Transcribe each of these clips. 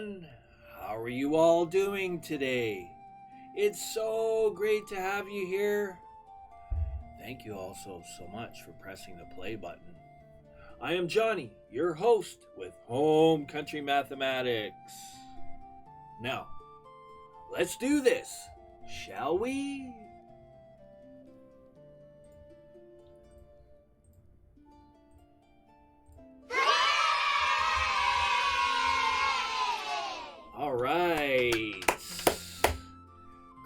everyone. How are you all doing today? It's so great to have you here. Thank you all so much for pressing the play button. I am Johnny, your host with Home Country Mathematics. Now, let's do this, shall we? All right.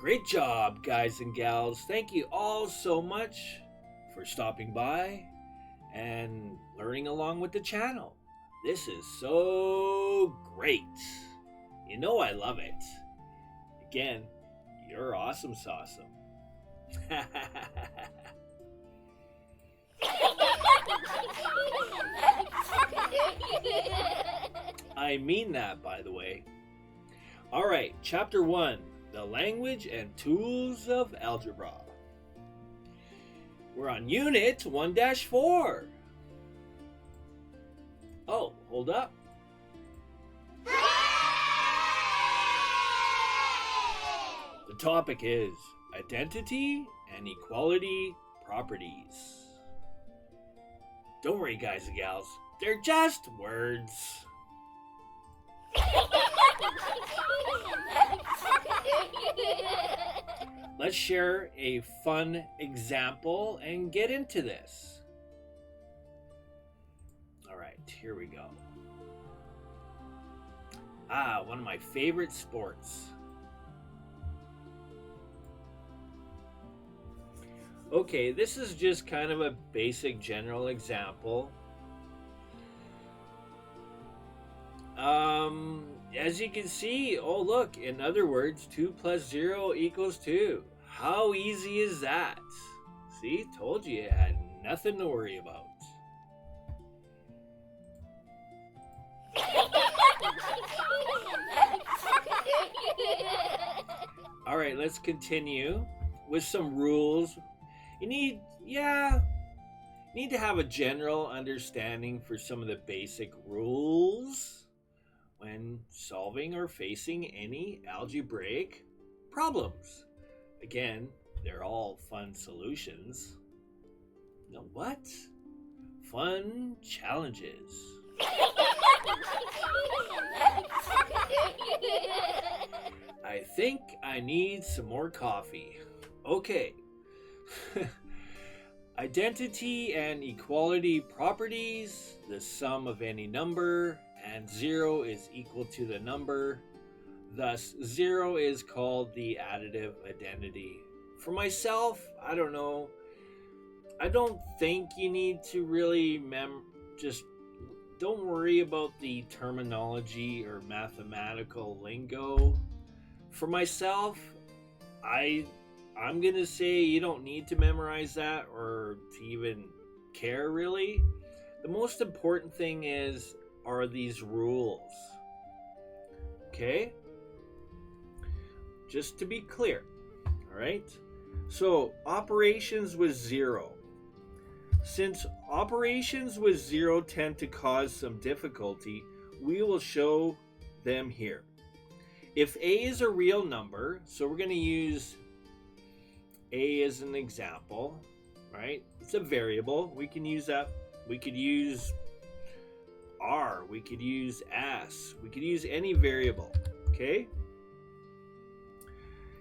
Great job, guys and gals. Thank you all so much for stopping by and learning along with the channel. This is so great. You know I love it. Again, you're awesome sauceum. I mean that, by the way. All right, Chapter 1, The Language and Tools of Algebra. We're on Unit 1-4. Oh, hold up. The topic is identity and equality properties. Don't worry, guys and gals. They're just words. Let's share a fun example and get into this. All right, here we go. One of my favorite sports. Okay, this is just kind of a basic general example. As you can see, oh look, in other words, 2 plus 0 equals 2. How easy is that? See, told you it had nothing to worry about. All right, let's continue with some rules. You need to have a general understanding for some of the basic rules when solving or facing any algebraic problems. Again, they're all fun solutions. You know what? Fun challenges. I think I need some more coffee. Okay. Identity and equality properties. The sum of any number and 0 is equal to the number. Thus, 0 is called the additive identity. For myself, I don't know. I don't think you need to really just don't worry about the terminology or mathematical lingo. For myself, I'm going to say you don't need to memorize that or to even care, really. The most important thing are these rules. Okay? Just to be clear. All right? So, operations with 0. Since operations with 0 tend to cause some difficulty, we will show them here. If a is a real number, so we're going to use a as an example, right? It's a variable. We can use that. We could use r. We could use s. We could use any variable, okay?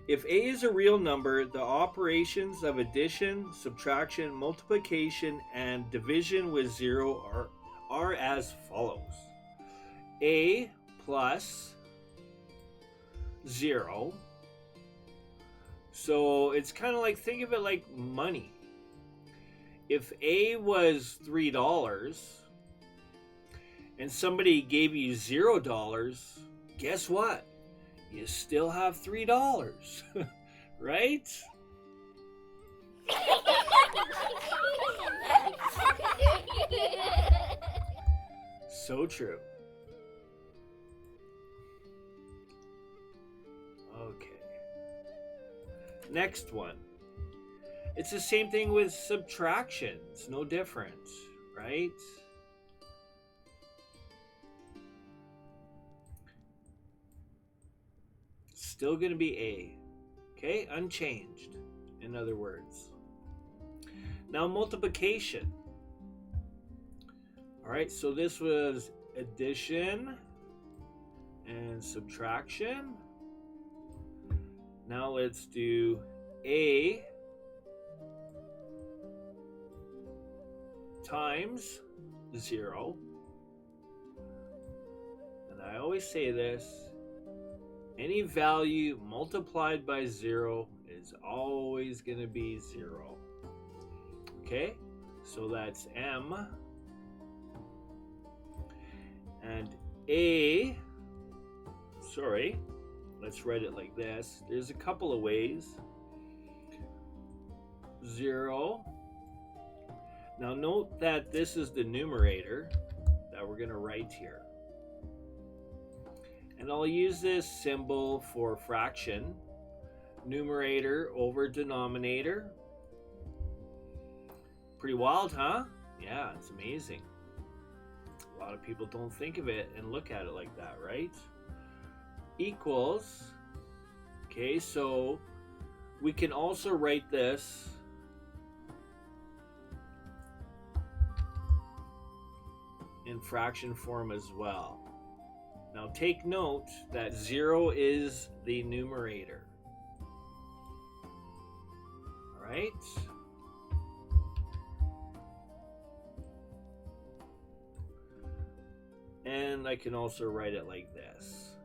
If a is a real number, the operations of addition, subtraction, multiplication, and division with 0 are as follows. A plus 0. So it's kind of like, think of it like money. If A was $3 and somebody gave you $0, guess what? You still have $3, right? So true. Okay. Next one. It's the same thing with subtractions, no different, right? still going to be A. Okay, unchanged, in other words. Now multiplication. All right, so this was addition and subtraction. Now let's do A times 0. And I always say this, any value multiplied by 0 is always going to be 0. Okay, so that's M. And A, sorry, let's write it like this. There's a couple of ways. 0. Now note that this is the numerator that we're going to write here. And I'll use this symbol for fraction. Numerator over denominator. Pretty wild, huh? Yeah, it's amazing. A lot of people don't think of it and look at it like that, right? Equals. Okay, so we can also write this in fraction form as well. Now take note that 0 is the numerator. All right? And I can also write it like this.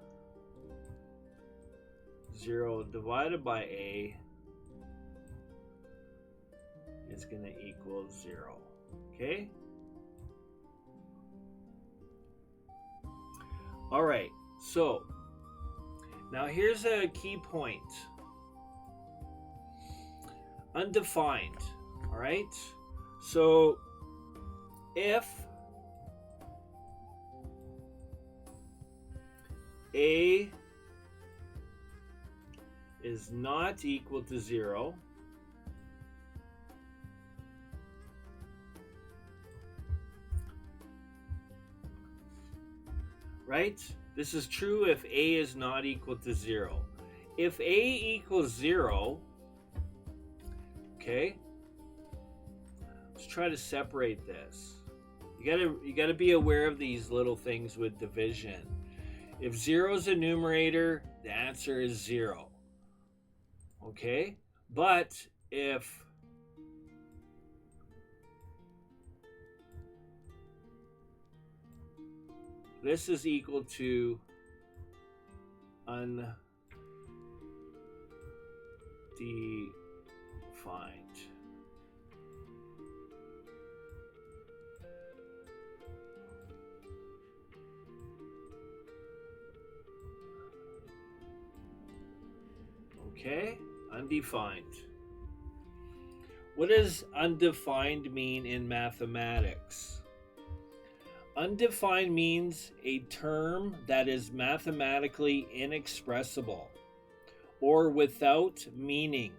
0 divided by A is going to equal 0. Okay? All right, so now here's a key point. Undefined, all right? So if A is not equal to 0, right? This is true if A is not equal to 0. If A equals 0, okay, let's try to separate this. You gotta be aware of these little things with division. If 0 is a numerator, the answer is 0. Okay? But if this is equal to undefined. Okay, undefined. What does undefined mean in mathematics? Undefined means a term that is mathematically inexpressible or without meaning.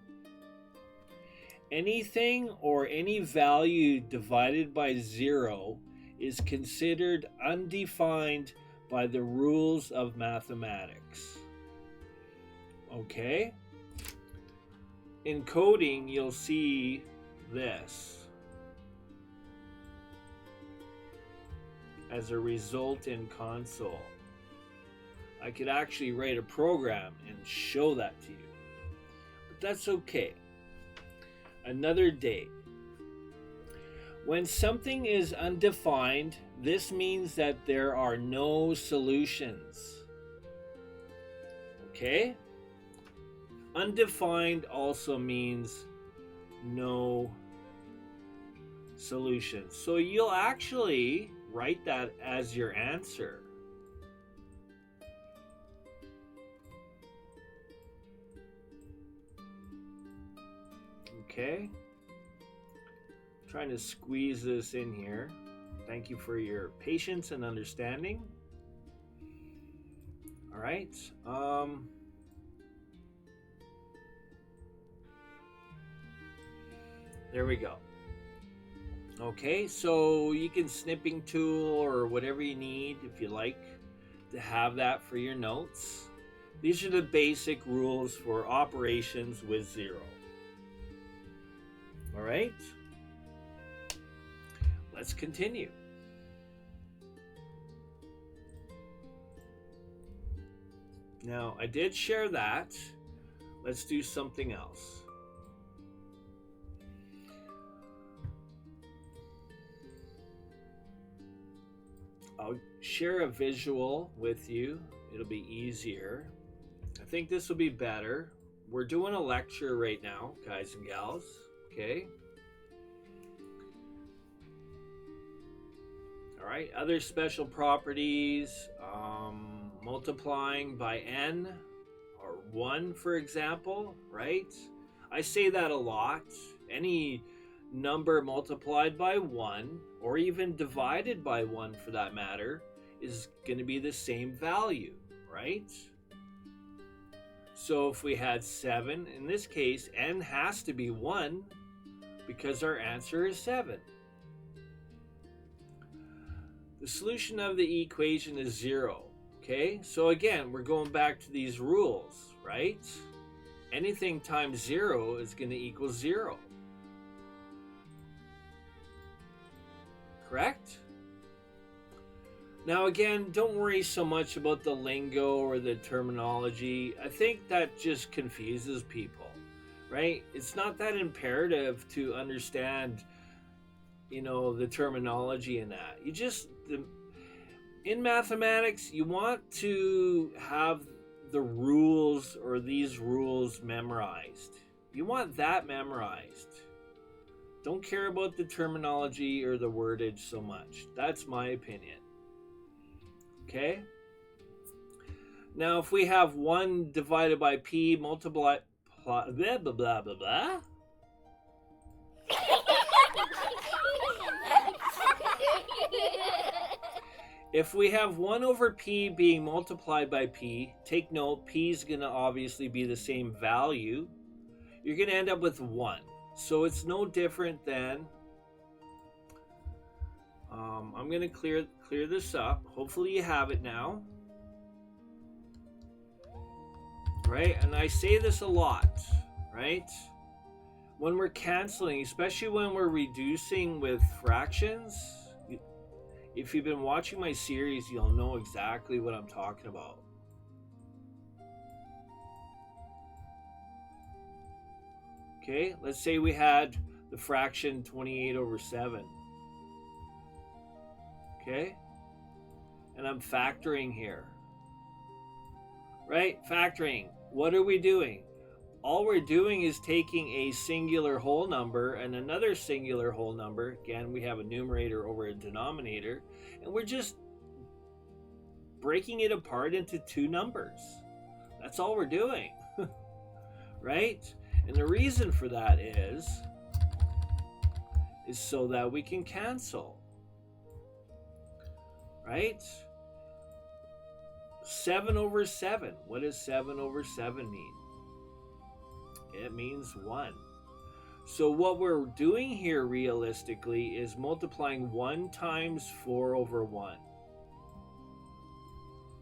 Anything or any value divided by 0 is considered undefined by the rules of mathematics. Okay? In coding, you'll see this as a result in console. I could actually write a program and show that to you. But that's okay. Another day. When something is undefined, this means that there are no solutions. Okay? Undefined also means no solution. So you'll actually write that as your answer. Okay. Trying to squeeze this in here. Thank you for your patience and understanding. All right. There we go. Okay, so you can snipping tool or whatever you need if you like to have that for your notes. These are the basic rules for operations with 0. All right? Let's continue. Now, I did share that. Let's do something else. I'll share a visual with you. It'll be easier. I think this will be better. We're doing a lecture right now, guys and gals. Okay? All right, other special properties, multiplying by n, or 1, for example, right? I say that a lot. Any number multiplied by 1, or even divided by 1 for that matter, is going to be the same value, right? So if we had 7, in this case, n has to be 1 because our answer is 7. The solution of the equation is 0. Okay, so again, we're going back to these rules, right? Anything times 0 is going to equal 0. Correct? Now again, don't worry so much about the lingo or the terminology. I think that just confuses people, right? It's not that imperative to understand, the terminology in that. In mathematics, you want to have the rules or these rules memorized. You want that memorized. Don't care about the terminology or the wordage so much. That's my opinion. Okay? Now, if we have 1 divided by p multiply blah blah blah blah blah. If we have 1 over p being multiplied by p, take note, p is going to obviously be the same value. You're going to end up with 1. So it's no different than, I'm going to clear this up. Hopefully you have it now. Right? And I say this a lot, right? When we're canceling, especially when we're reducing with fractions, if you've been watching my series, you'll know exactly what I'm talking about. Okay, let's say we had the fraction 28 over 7. Okay, and I'm factoring here. Right, factoring. What are we doing? All we're doing is taking a singular whole number and another singular whole number. Again, we have a numerator over a denominator, and we're just breaking it apart into 2 numbers. That's all we're doing, right? And the reason for that is so that we can cancel, right? 7 over 7. What does 7 over 7 mean? It means 1. So what we're doing here realistically is multiplying 1 times 4 over 1.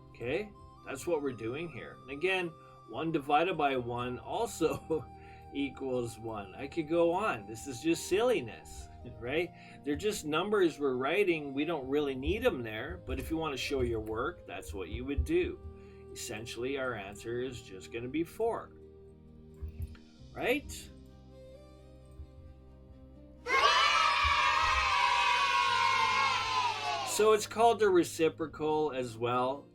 Okay? That's what we're doing here. And again, 1 divided by 1 also equals 1. I could go on. This is just silliness, right? They're just numbers we're writing. We don't really need them there. But if you want to show your work, that's what you would do. Essentially, our answer is just going to be 4. Right? So it's called the reciprocal as well.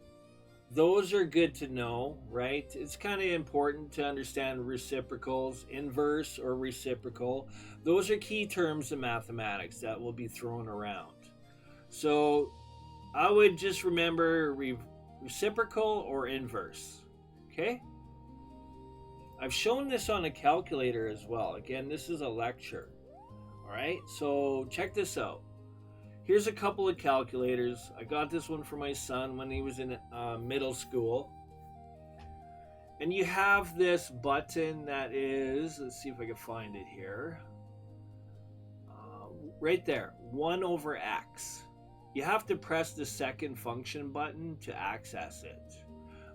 Those are good to know, right? It's kind of important to understand reciprocals, inverse or reciprocal. Those are key terms in mathematics that will be thrown around. So I would just remember reciprocal or inverse, okay? I've shown this on a calculator as well. Again, this is a lecture. All right, so check this out. Here's a couple of calculators. I got this one for my son when he was in middle school. And you have this button that is, let's see if I can find it here. Right there, 1 over x. You have to press the second function button to access it.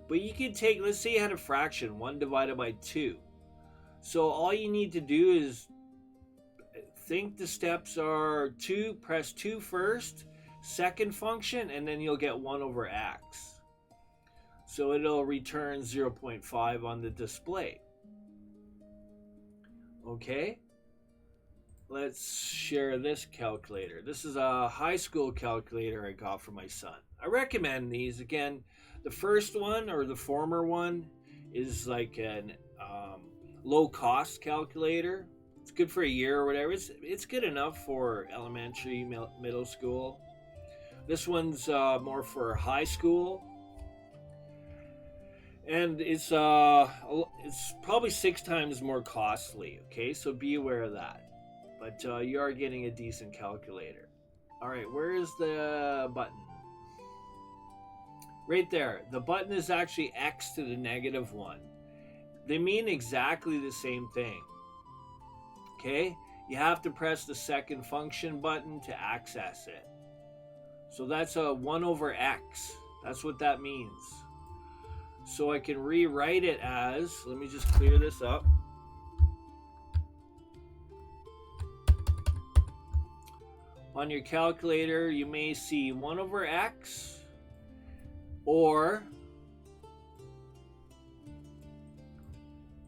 But you can take, let's say you had a fraction, 1 divided by 2. So all you need to do is think the steps are 2, press 2 first, second function, and then you'll get 1 over x. So it'll return 0.5 on the display. Okay? Let's share this calculator. This is a high school calculator I got for my son. I recommend these. Again, the first one, or the former one, is like an low-cost calculator. It's good for a year or whatever. It's good enough for elementary, middle school. This one's more for high school. And it's probably 6 times more costly, okay? So be aware of that. But you are getting a decent calculator. All right, where is the button? Right there. The button is actually x to the negative 1. They mean exactly the same thing. Okay? You have to press the second function button to access it. So that's a 1 over x. That's what that means. So I can rewrite it as, let me just clear this up. On your calculator, you may see 1 over x or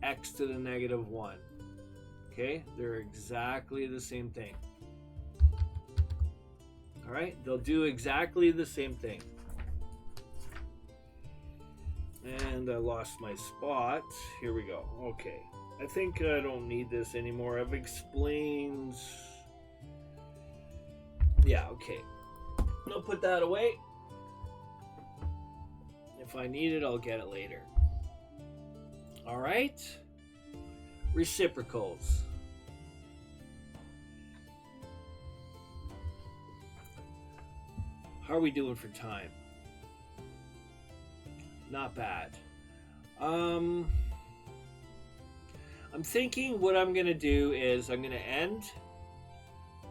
x to the negative 1. Okay, they're exactly the same thing. All right, they'll do exactly the same thing. And I lost my spot. Here we go. Okay, I think I don't need this anymore. I've explained. Yeah, okay. I'll put that away. If I need it, I'll get it later. All right. Reciprocals. How are we doing for time? Not bad. I'm thinking what I'm going to do is I'm going to end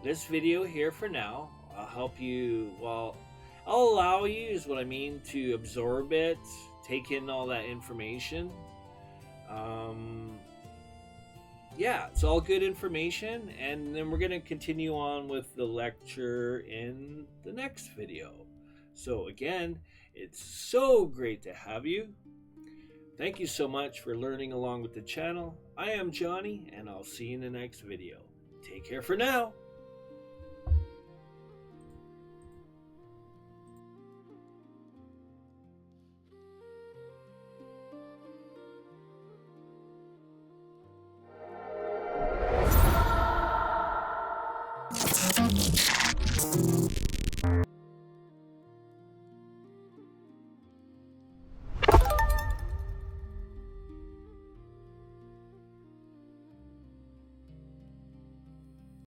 this video here for now. I'll help you, well, I'll allow you, is what I mean, to absorb it, take in all that information. Yeah, it's all good information, and then we're going to continue on with the lecture in the next video. So again, it's so great to have you. Thank you so much for learning along with the channel. I am Johnny, and I'll see you in the next video. Take care for now.